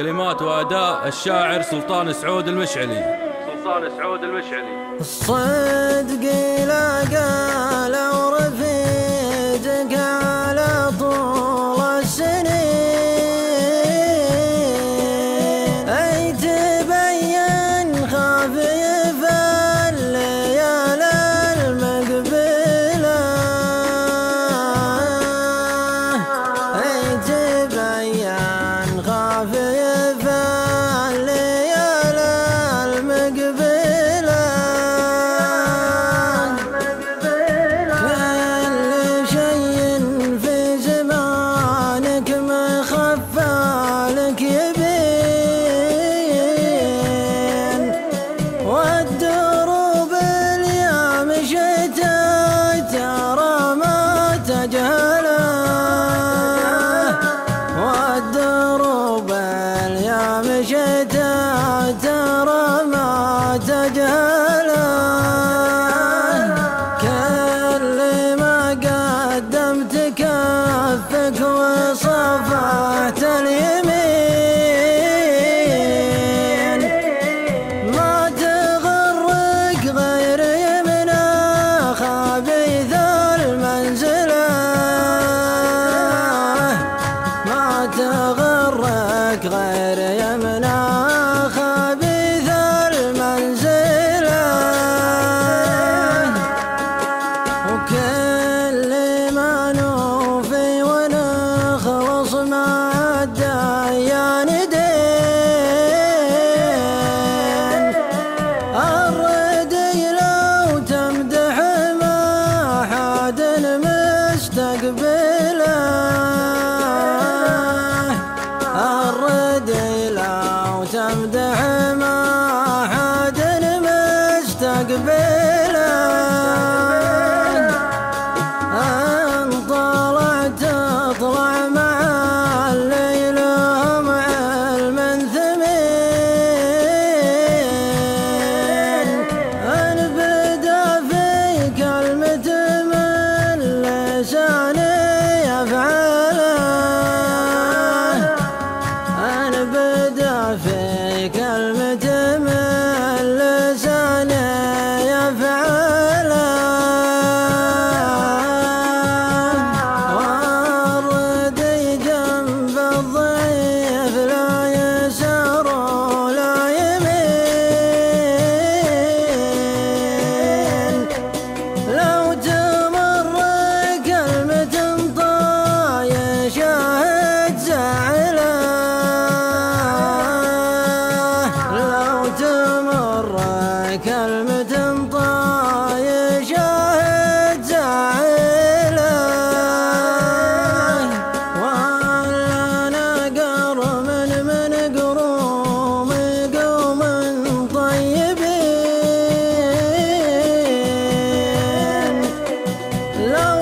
كلمات وأداء الشاعر سلطان سعود المشعلي. الصدق لا قال ورفيجك على طول السنين، أي تبين خافي في الليالي المقبلة، أي تبين خافي في الليالي المقبلة. والدروب اليوم شتت ترى ما تجهله، والدروب اليوم شتت ترى ما تجهله، كل ما قدمت كفك وصفحت اليمين، ما تغرك غير يمنا خبيث المنزلة، ما تغرك غير يمنا خبيث المنزلة، وكل ما نوفي ونخلص مع الديان دين، الردي لو تمدح ما حد مستقبله، الردي لو تمدح ما حد مستقبله، ان طلعت اطلع مع الليل مع المنثمين، ان بدا في كلمة من لساني يفعله، ان بدا في كلمة من لساني يفعله، والردي جنب الضيف لا يسار ولا يمين، لو تمر كلمة طايشة تزعله، لو تمر كلمة طايشة تزعله، ولا نقر من قروم قوم طيبين، لو